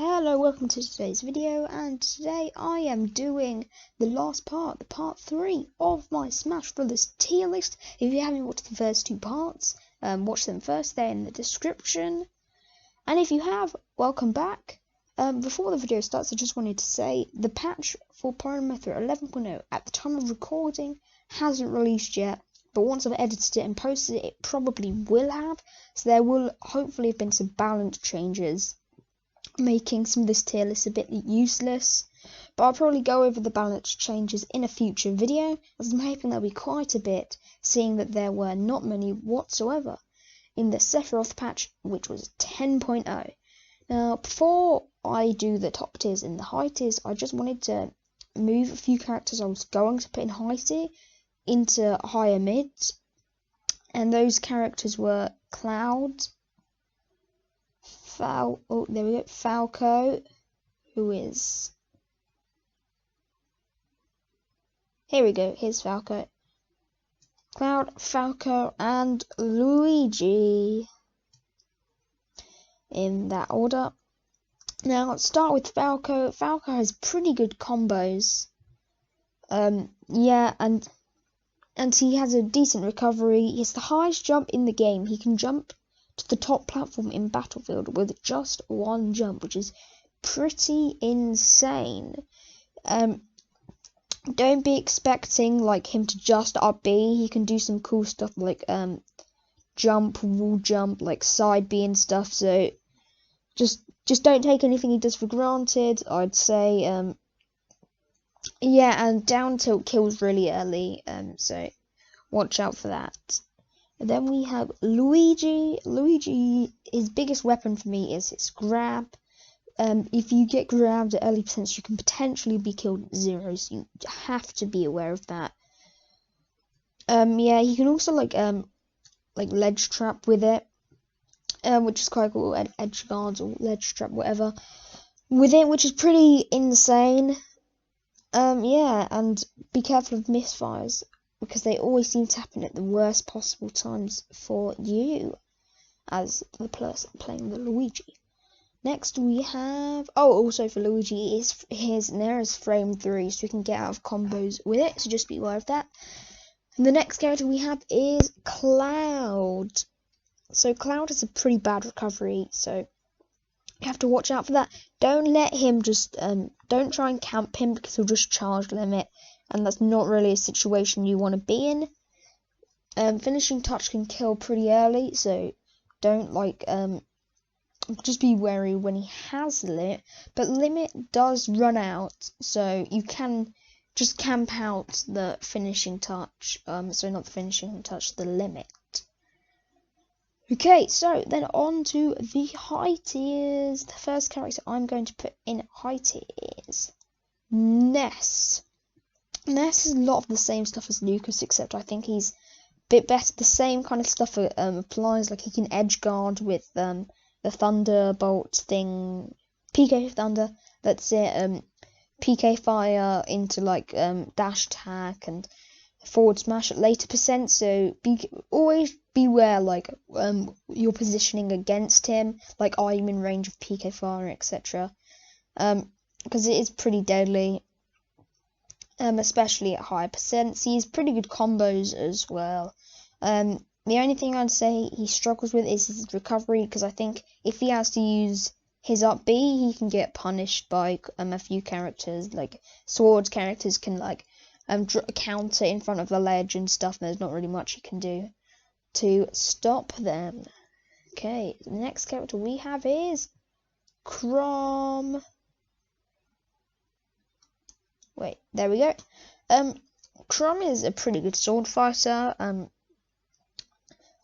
Hello, welcome to today's video, and today I am doing the last part, the part 3 of my Smash Brothers tier list. If you haven't watched the first two parts, watch them first, they're in the description. And if you have, welcome back. Before the video starts, I just wanted to say, the patch for Parameter 11.0 at the time of recording hasn't released yet, but once I've edited it and posted it, it probably will have, so there will hopefully have been some balance changes, making some of this tier list a bit useless, but I'll probably go over the balance changes in a future video, as I'm hoping there'll be quite a bit, seeing that there were not many whatsoever in the Sephiroth patch, which was 10.0. Now, before I do the top tiers and the high tiers, I just wanted to move a few characters I was going to put in high tier into higher mids, and those characters were Cloud, there we go, Falco, who is, here we go, here's Falco, Cloud, Falco, and Luigi, in that order. Now, let's start with Falco. Falco has pretty good combos, yeah, and he has a decent recovery. He has the highest jump in the game. He can jump to the top platform in Battlefield with just one jump, which is pretty insane. Don't be expecting like him to just up B. He can do some cool stuff like jump, wall jump, like side B and stuff. So just don't take anything he does for granted, I'd say. Yeah, and down tilt kills really early, so watch out for that. And then we have Luigi. Luigi, his biggest weapon for me is his grab. If you get grabbed at early percents, you can potentially be killed at zeros. You have to be aware of that. Yeah, he can also like ledge trap with it, which is quite cool. Edge guards or ledge trap, whatever, with it, which is pretty insane. Yeah, and be careful of misfires, because they always seem to happen at the worst possible times for you as the person playing the Luigi. Next we have, also for Luigi, his Nair is frame 3, so you can get out of combos with it, so just be aware of that. And the next character we have is Cloud. So Cloud has a pretty bad recovery, so you have to watch out for that. Don't let him just, don't try and camp him, because he'll just charge limit, and that's not really a situation you want to be in. Finishing touch can kill pretty early, so don't just be wary when he has the limit, but limit does run out, so you can just camp out the finishing touch, so not the finishing touch, the limit. Okay, so then on to the high tiers. The first character I'm going to put in high tier is Ness. Ness has a lot of the same stuff as Lucas, except I think he's a bit better. The same kind of stuff applies, like he can edge guard with the Thunderbolt thing, PK Thunder, that's it, PK Fire into like dash attack and forward smash at later percent, so always beware like your positioning against him, like are you in range of PK Fire, etc., because it is pretty deadly, especially at higher percents. He has pretty good combos as well. The only thing I'd say he struggles with is his recovery, because I think if he has to use his up B, he can get punished by a few characters, like sword characters can like counter in front of the ledge and stuff, and there's not really much you can do to stop them. Okay, the next character we have is Crom. Wait, there we go. Crom is a pretty good sword fighter.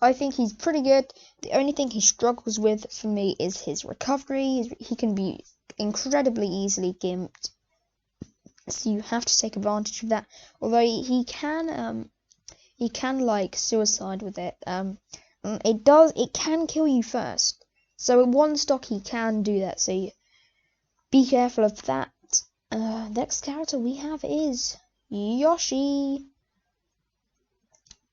I think he's pretty good. The only thing he struggles with for me is his recovery. He can be incredibly easily gimped, so you have to take advantage of that. Although he can like suicide with it. It can kill you first. So in one stock he can do that. So be careful of that. Next character we have is Yoshi.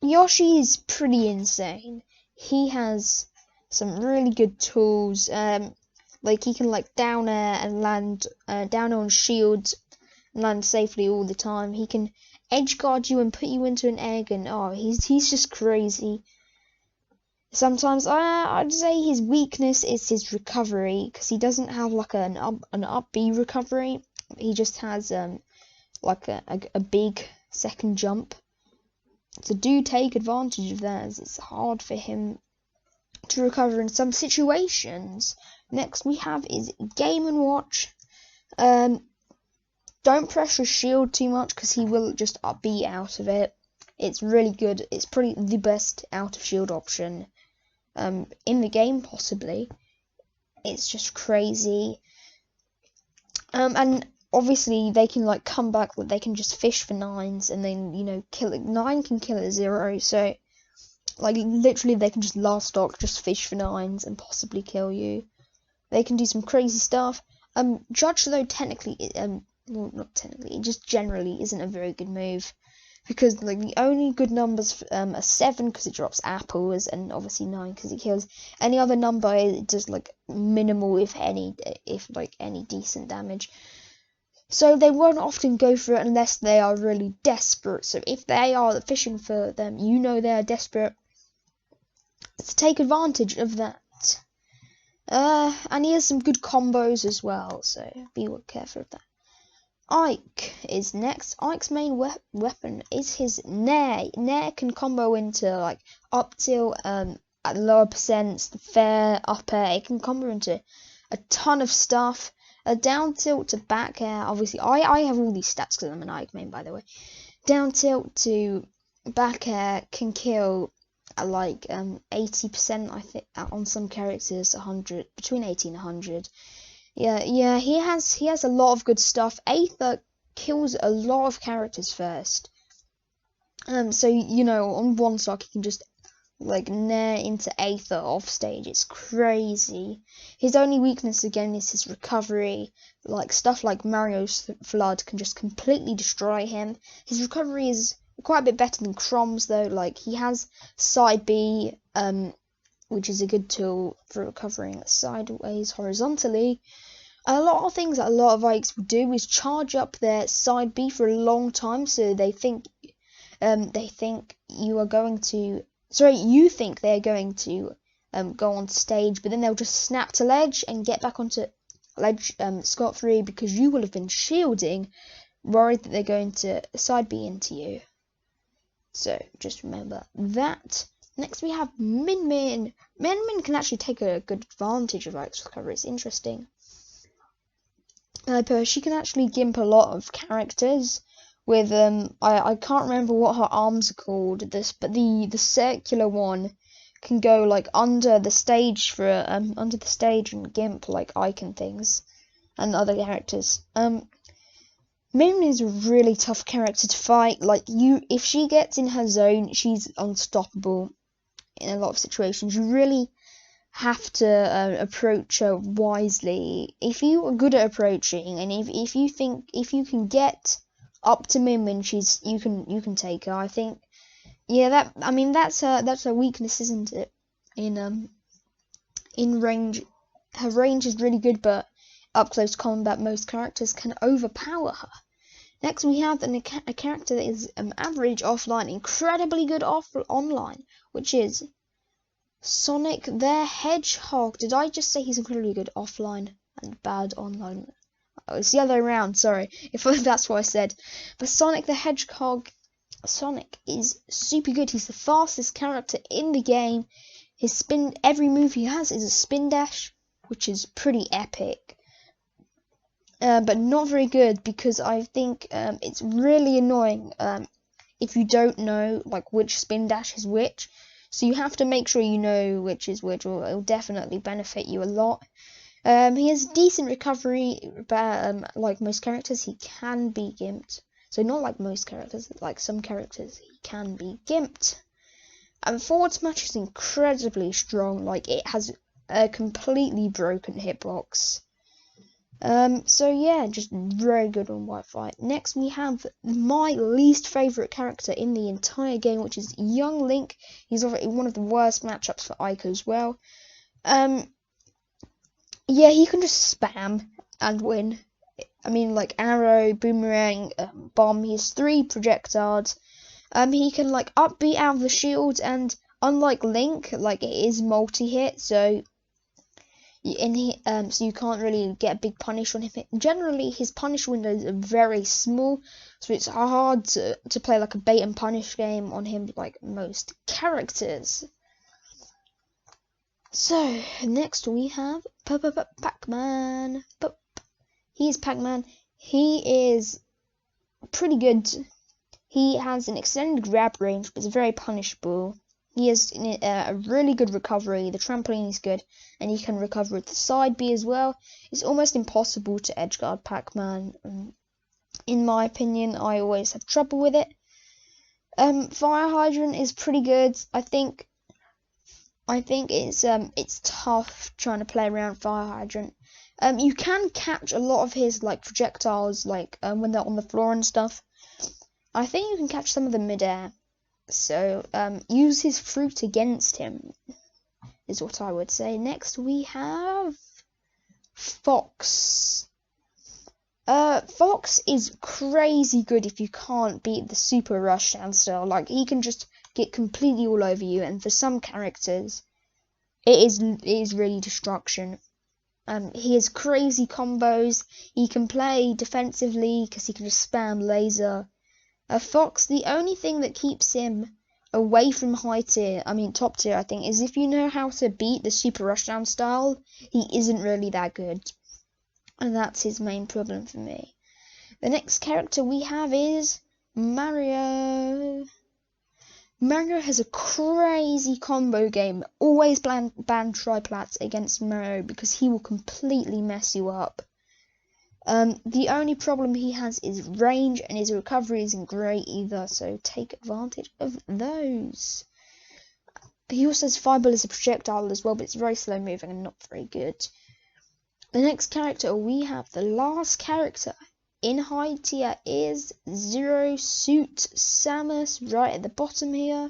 Yoshi is pretty insane. He has some really good tools. Like he can like down air and land down on shields and land safely all the time. He can edge guard you and put you into an egg, and oh, he's just crazy. Sometimes I'd say his weakness is his recovery, because he doesn't have like an up B recovery. He just has like a big second jump. So do take advantage of that, as it's hard for him to recover in some situations. Next we have is Game & Watch. Don't pressure shield too much, because he will just up B out of it. It's really good. It's probably the best out of shield option in the game, possibly. It's just crazy. And obviously they can like come back, they can just fish for 9s, and then, you know, kill it. 9 can kill a 0, so like literally they can just last stock, just fish for 9s and possibly kill you. They can do some crazy stuff. Judge, though, technically, well, not technically, it just generally isn't a very good move, because like the only good numbers are 7 because it drops apples, and obviously 9 because it kills. Any other number it does like minimal, if any decent damage. So they won't often go for it unless they are really desperate. So if they are fishing for them, you know they are desperate, to take advantage of that. And he has some good combos as well, so be careful of that. Ike is next. Ike's main weapon is his Nair. Nair can combo into like up tilt at lower percents, the fair, up air. It can combo into a ton of stuff. A down tilt to back air. Obviously, I have all these stats because I'm an Ike main, by the way. Down tilt to back air can kill at like 80%, I think, on some characters. 100, between 80 and 100. Yeah, he has a lot of good stuff. Aether kills a lot of characters first. So you know, on one stock he can just like nair into Aether off stage. It's crazy. His only weakness again is his recovery. Like stuff like Mario's Flood can just completely destroy him. His recovery is quite a bit better than Crom's though. Like he has side B, which is a good tool for recovering sideways, horizontally. A lot of things that a lot of Ikes will do is charge up their side B for a long time, so they think you are going to. Sorry, you think they're going to go on stage, but then they'll just snap to ledge and get back onto ledge scot-free, because you will have been shielding, worried that they're going to side B into you. So just remember that. Next we have Min Min. Min Min can actually take a good advantage of Ike's recovery. It's interesting. She can actually gimp a lot of characters with I can't remember what her arms are called, but the circular one can go like under the stage and gimp like Ike and things and other characters. Min is a really tough character to fight. Like if she gets in her zone, she's unstoppable in a lot of situations. You really have to approach her wisely. If you are good at approaching, and if you can get up to Min Min, you can take her. I think, yeah, that's her weakness, isn't it? In range, her range is really good, but up close combat, most characters can overpower her. Next, we have a character that is average offline, incredibly good online, which is Sonic the Hedgehog. Did I just say he's incredibly good offline and bad online? Oh, it's the other way around, sorry, if that's what I said. But Sonic the Hedgehog, Sonic is super good. He's the fastest character in the game. Every move he has is a spin dash, which is pretty epic. But not very good, because I think it's really annoying if you don't know like which spin dash is which. So you have to make sure you know which is which, or it'll definitely benefit you a lot. He has decent recovery, but like most characters, he can be gimped. So not like most characters, like some characters, he can be gimped. And forward smash is incredibly strong. Like it has a completely broken hitbox. So yeah, just very good on Wi-Fi. Next we have my least favourite character in the entire game, which is Young Link. He's already one of the worst matchups for Ike as well. Yeah, he can just spam and win. I mean, like arrow, boomerang, bomb. He has 3 projectiles. He can like up B out of the shield, and unlike Link, like it is multi-hit, so so you can't really get a big punish on him. Generally, his punish windows are very small, so it's hard to play like a bait and punish game on him like most characters. So next we have Pac-Man. He's Pac-Man. He is pretty good. He has an extended grab range, but it's very punishable. He has a really good recovery. The trampoline is good, and he can recover with the side B as well. It's almost impossible to edgeguard Pac-Man. In my opinion, I always have trouble with it. Fire Hydrant is pretty good. I think it's tough trying to play around Fire Hydrant. You can catch a lot of his like projectiles, like when they're on the floor and stuff. I think you can catch some of them midair. So use his fruit against him, is what I would say. Next we have Fox. Fox is crazy good if you can't beat the super rushdown style. Like he can just get completely all over you, and for some characters, it is really destruction. He has crazy combos. He can play defensively because he can just spam laser. Fox, the only thing that keeps him away from top tier, I think, is if you know how to beat the super rushdown style, he isn't really that good. And that's his main problem for me. The next character we have is Mario. Mario has a crazy combo game. Always ban triplats against Mario because he will completely mess you up. The only problem he has is range, and his recovery isn't great either, so take advantage of those. He also has Fireball as a projectile as well, but it's very slow moving and not very good. The next character we have, the last character in high tier, is Zero Suit Samus, right at the bottom here.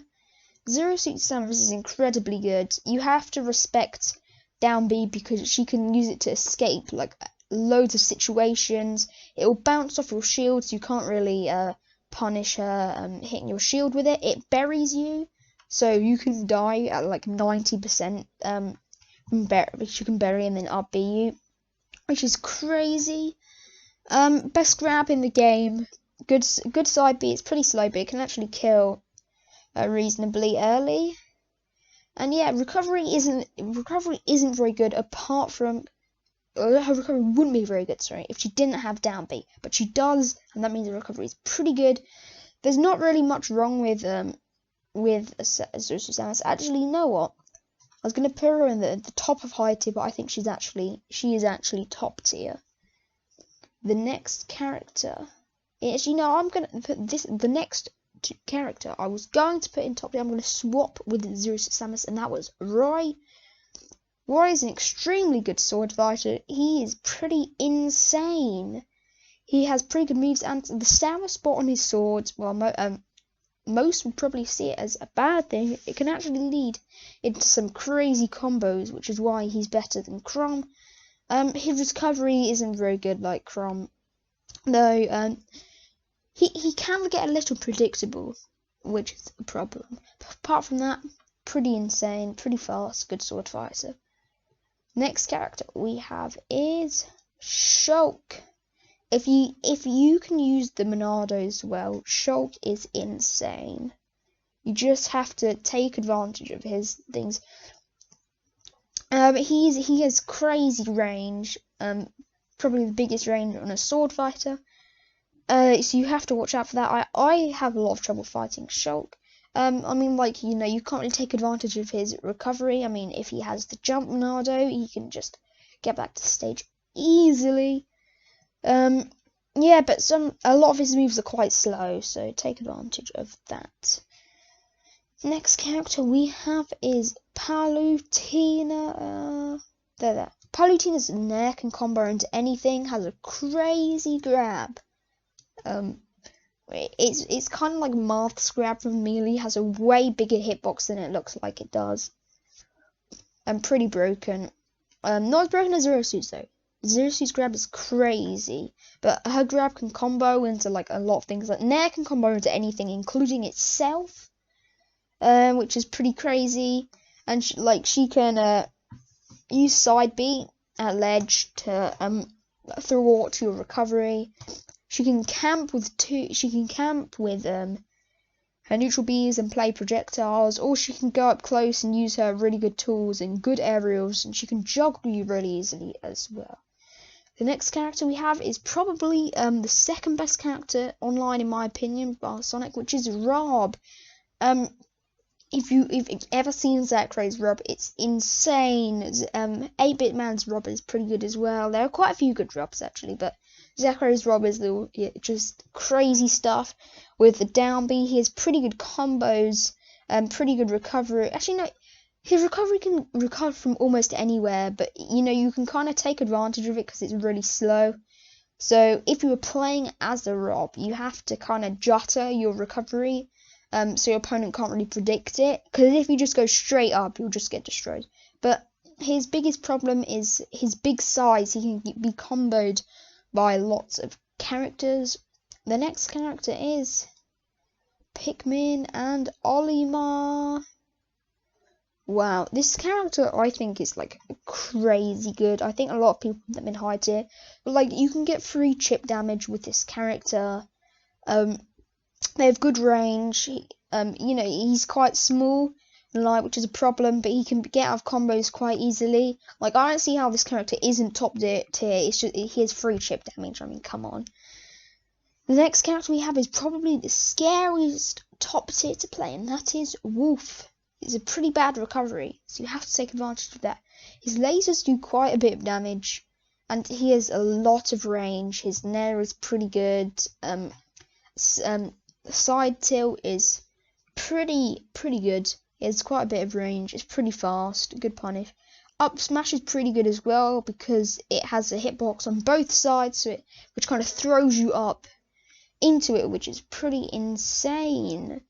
Zero Suit Samus is incredibly good. You have to respect down B because she can use it to escape like loads of situations. It will bounce off your shield, so you can't really punish her hitting your shield with it. It buries you, so you can die at like 90%. Which you can bury and then up B you, which is crazy. Best grab in the game. Good side B. It's pretty slow, but it can actually kill reasonably early. And yeah, recovery isn't very good. Apart from her recovery wouldn't be very good, sorry, if she didn't have down B, but she does, and that means the recovery is pretty good. There's not really much wrong with Samus. Actually, you know what? I was gonna put her in the top of high tier, but I think she is actually top tier. The next character is, I'm gonna put the next character I was going to put in top tier. I'm gonna swap with Zero Suit Samus, and that was Roy. Roy is an extremely good sword fighter. He is pretty insane. He has pretty good moves, and the sour spot on his swords, well, most would probably see it as a bad thing. It can actually lead into some crazy combos, which is why he's better than Crom. His recovery isn't very good like Crom, though. He can get a little predictable, which is a problem. But apart from that, pretty insane, pretty fast, good sword fighter. Next character we have is Shulk. If you can use the Monados well, Shulk is insane. You just have to take advantage of his things. He has crazy range. Probably the biggest range on a sword fighter. So you have to watch out for that. I have a lot of trouble fighting Shulk. You can't really take advantage of his recovery. I mean, if he has the jump Monado, he can just get back to the stage easily. But a lot of his moves are quite slow, so take advantage of that. Next character we have is Palutena. Palutena's neck can combo into anything, has a crazy grab. It's kind of like Marth's grab from Melee, has a way bigger hitbox than it looks like it does. And pretty broken. Not as broken as Zero Suit's though. Zero Suit's grab is crazy, but her grab can combo into like a lot of things. Like Nair can combo into anything, including itself, which is pretty crazy. And she can use side B at ledge to thwart your recovery. She can camp with her neutral Bs and play projectiles, or she can go up close and use her really good tools and good aerials, and she can juggle you really easily as well. The next character we have is probably the second best character online in my opinion, bar Sonic, which is Rob. If you've ever seen Zachary's Rob, it's insane. 8-Bit Man's Rob is pretty good as well. There are quite a few good Robs actually, but Zachary's Rob is just crazy stuff. With the down B, he has pretty good combos, pretty good recovery. Actually, no, his recovery can recover from almost anywhere, but you can kind of take advantage of it because it's really slow. So if you were playing as a Rob, you have to kind of jutter your recovery, so your opponent can't really predict it. Because if you just go straight up, you'll just get destroyed. But his biggest problem is his big size. He can be comboed by lots of characters. The next character is Pikmin and Olimar. Wow, this character I think is like crazy good. I think a lot of people put them in high tier, but like you can get free chip damage with this character. They have good range. He's quite small and light, which is a problem, but he can get out of combos quite easily. Like I don't see how this character isn't top tier. It's just he has free chip damage. I mean, come on. The next character we have is probably the scariest top tier to play, and that is Wolf. It's a pretty bad recovery, so you have to take advantage of that. His lasers do quite a bit of damage, and he has a lot of range. His Nair is pretty good. Side tilt is pretty good. He has quite a bit of range. It's pretty fast. Good punish. Up smash is pretty good as well because it has a hitbox on both sides, which kind of throws you up into it, which is pretty insane.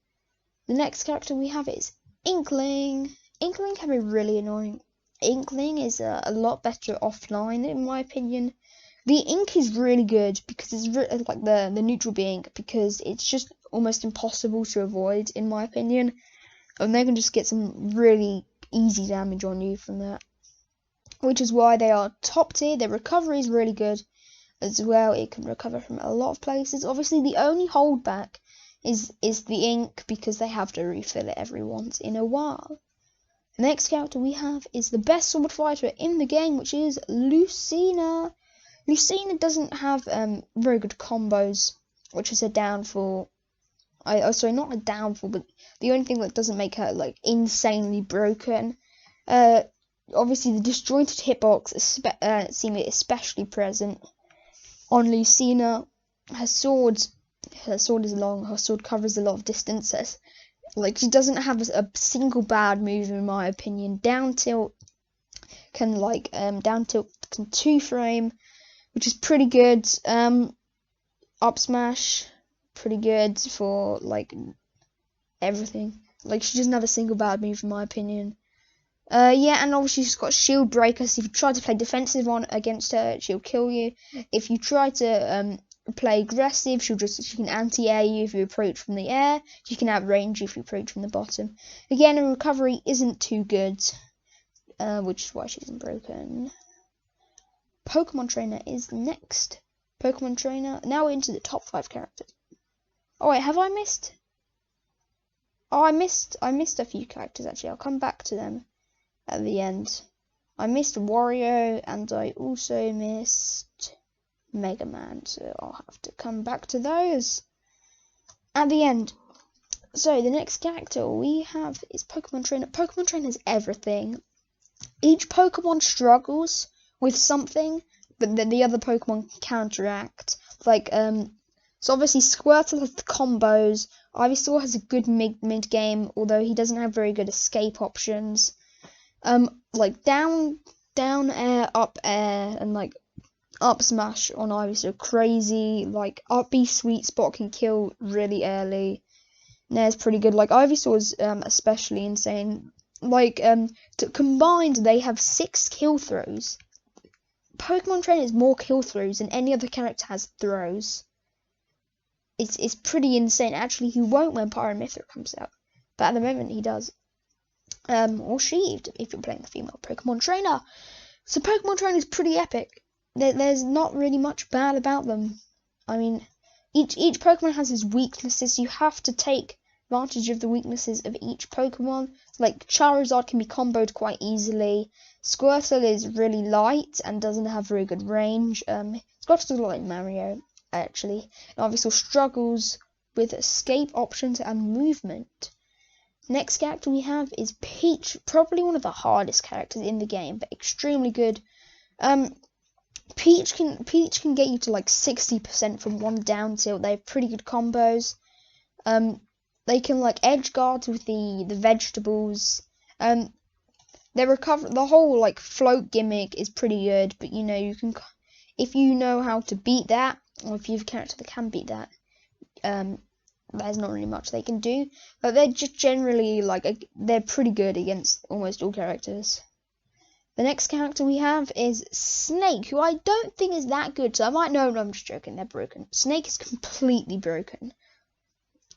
The next character we have is Inkling. Inkling can be really annoying. Inkling is a lot better offline in my opinion. The ink is really good because it's like the neutral B ink, because it's just almost impossible to avoid in my opinion, and they can just get some really easy damage on you from that, which is why they are top tier. Their recovery is really good as well. It can recover from a lot of places. Obviously the only holdback is the ink, because they have to refill it every once in a while. The next character we have is the best sword fighter in the game, which is Lucina. Lucina doesn't have very good combos, which is a downfall. Sorry, not a downfall, but the only thing that doesn't make her like insanely broken. Obviously the disjointed hitbox seem especially present on Lucina. Her sword is long. Her sword covers a lot of distances. Like she doesn't have a single bad move in my opinion. Down tilt can 2-frame, which is pretty good. Up smash, pretty good for like everything. Like she doesn't have a single bad move in my opinion. And obviously she's got shield breaker, so if you try to play defensive against her, she'll kill you. If you try to play aggressive, she can anti-air you if you approach from the air. She can outrange you if you approach from the bottom. Again, her recovery isn't too good, which is why she isn't broken. Pokemon Trainer is the next. Pokemon Trainer. Now we're into the top 5 characters. Oh wait, have I missed? Oh, I missed a few characters actually. I'll come back to them at the end. I missed Wario and I also missed Mega Man, so I'll have to come back to those at the end. So the next character we have is Pokemon Trainer. Pokemon Trainer is everything. Each Pokemon struggles with something, but then the other Pokemon can counteract. Like so obviously Squirtle has the combos. Ivysaur has a good mid game, although he doesn't have very good escape options. Like down air, up air, and like up smash on Ivysaur crazy. Like up B sweet spot can kill really early. Nair's pretty good. Like Ivysaur's especially insane. combined, they have 6 kill throws. Pokemon Trainer has more kill throws than any other character has throws. It's pretty insane. Actually, he won't when Pyramithra comes out, but at the moment he does. Or she, if you're playing the female Pokemon Trainer. So Pokemon Trainer is pretty epic. There's not really much bad about them. I mean, each Pokemon has its weaknesses. You have to take advantage of the weaknesses of each Pokemon. Like Charizard can be comboed quite easily. Squirtle is really light and doesn't have very good range. Squirtle's a lot like Mario, actually. And obviously struggles with escape options and movement. Next character we have is Peach, probably one of the hardest characters in the game, but extremely good. Peach can get you to like 60% from one down tilt. They have pretty good combos. They can like edge guard with the vegetables. The whole like float gimmick is pretty good, but you know, you can, if you know how to beat that, or if you have a character that can beat that, there's not really much they can do. But they're just generally like they're pretty good against almost all characters. The next character we have is Snake, who I don't think is that good. So no, I'm just joking. They're broken. Snake is completely broken.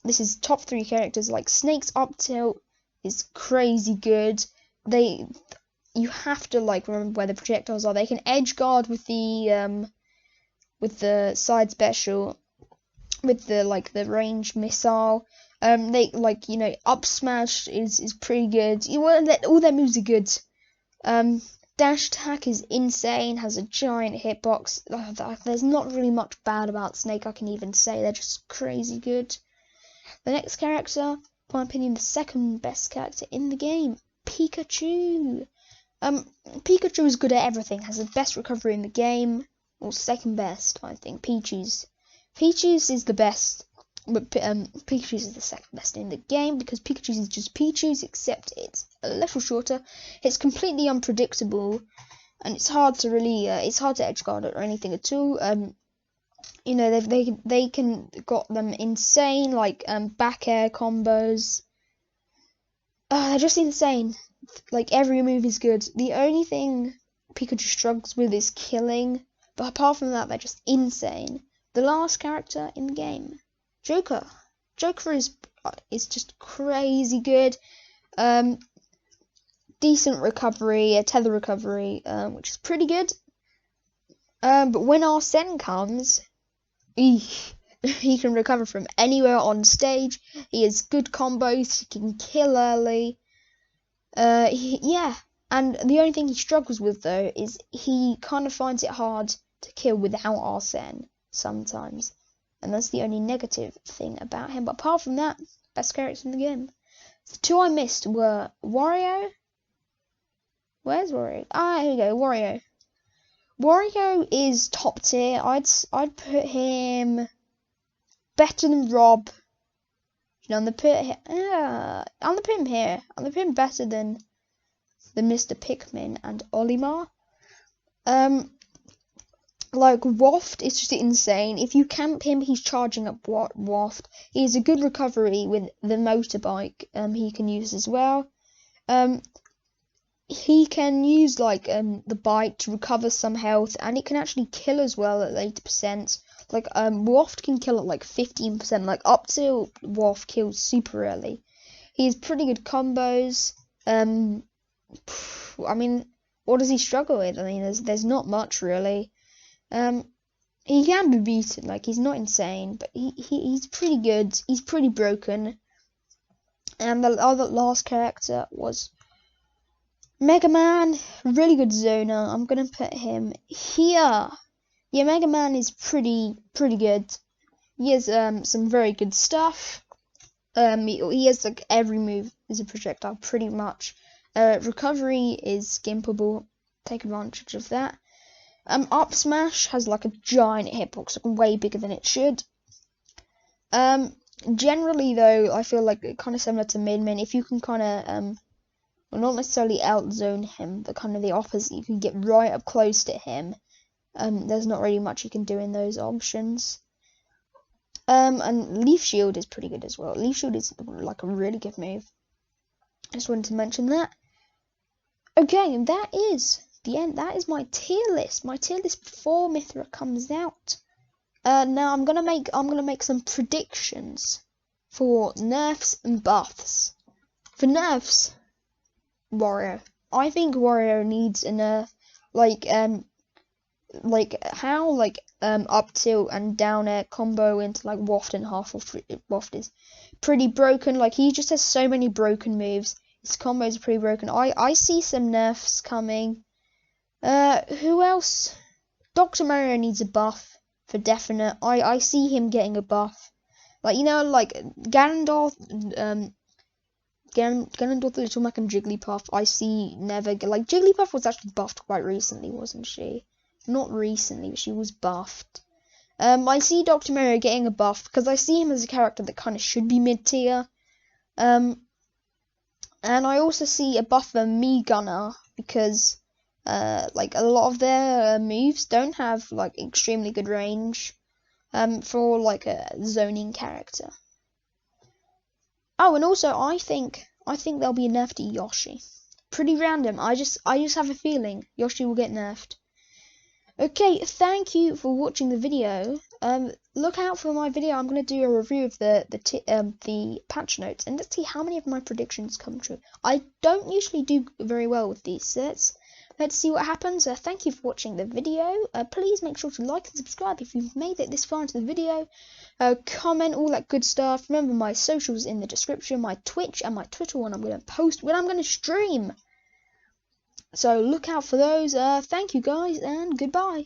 This is top 3 characters. Like Snake's up tilt is crazy good. You have to like remember where the projectiles are. They can edge guard with the side special, with the ranged missile. They like, you know, up smash is pretty good. All their moves are good. Dash attack is insane. Has a giant hitbox. There's not really much bad about Snake I can even say. They're just crazy good. The next character, in my opinion, the second best character in the game, Pikachu. Pikachu is good at everything, has the best recovery in the game, or second best, I think. Pichu's is the best, but Pikachu's is the second best in the game, because Pikachu's is just Pichu's, except it's a little shorter. It's completely unpredictable, and it's hard to really, it's hard to edge guard it or anything at all. You know, they can got them insane, like back air combos. They're just insane. Like every move is good. The only thing Pikachu struggles with is killing, but apart from that, they're just insane. The last character in the game, Joker. Joker is just crazy good. Decent recovery, a tether recovery, which is pretty good. But when Arsene comes, he can recover from anywhere on stage. He has good combos. He can kill early. Yeah. And the only thing he struggles with though is he kind of finds it hard to kill without Arsene sometimes, and that's the only negative thing about him. But apart from that, best character in the game. The 2 I missed were Wario. Where's Wario? Here we go. Wario. Wario is top tier. I'd put him better than Rob. You know, I'm gonna put him here. I'm gonna put him better than Mr. Pikmin and Olimar. Like Waft is just insane. If you camp him, he's charging up Waft. He has a good recovery with the motorbike. He can use as well. He can use like the bike to recover some health, and it can actually kill as well at 80%. Like Waft can kill at like 15%. Like up till Waft kills super early. He has pretty good combos. I mean, what does he struggle with? I mean, there's not much really. He can be beaten. Like he's not insane, but he's pretty good. He's pretty broken. And the other last character was Mega Man, really good zoner. I'm gonna put him here. Yeah, Mega Man is pretty good. He has some very good stuff. He has like every move is a projectile pretty much. Recovery is skimpable. Take advantage of that. Up smash has like a giant hitbox, like way bigger than it should. Generally though, I feel like kind of similar to Min. If you can kind of well, not necessarily outzone him, but kind of the opposite. You can get right up close to him. There's not really much you can do in those options. And Leaf Shield is pretty good as well. Leaf Shield is like a really good move. I just wanted to mention that. Okay, and that is the end. That is my tier list. My tier list before Mithra comes out. Now I'm gonna make some predictions for nerfs and buffs. For nerfs, Wario. I think Wario needs a nerf, like up tilt and down air combo into like waft and half waft is pretty broken. Like he just has so many broken moves. His combos are pretty broken. I see some nerfs coming. Who else? Dr. Mario needs a buff for definite. I see him getting a buff. Like, you know, like Ganondorf, Ganondorf, the Little Mac, and Jigglypuff. I see never like Jigglypuff was actually buffed quite recently, wasn't she? Not recently, but she was buffed. I see Dr. Mario getting a buff because I see him as a character that kind of should be mid-tier. And I also see a buff for Mii Gunner because like a lot of their moves don't have like extremely good range for like a zoning character. Oh, and also I think there'll be a nerf to Yoshi. Pretty random. I just have a feeling Yoshi will get nerfed. Okay, thank you for watching the video. Look out for my video. I'm gonna do a review of the patch notes, and let's see how many of my predictions come true. I don't usually do very well with these sets. Let's see what happens. Thank you for watching the video. Please make sure to like and subscribe if you've made it this far into the video. Comment, all that good stuff. Remember my socials in the description, my Twitch and my Twitter one I'm gonna post when I'm gonna stream. So look out for those. Thank you guys, and goodbye.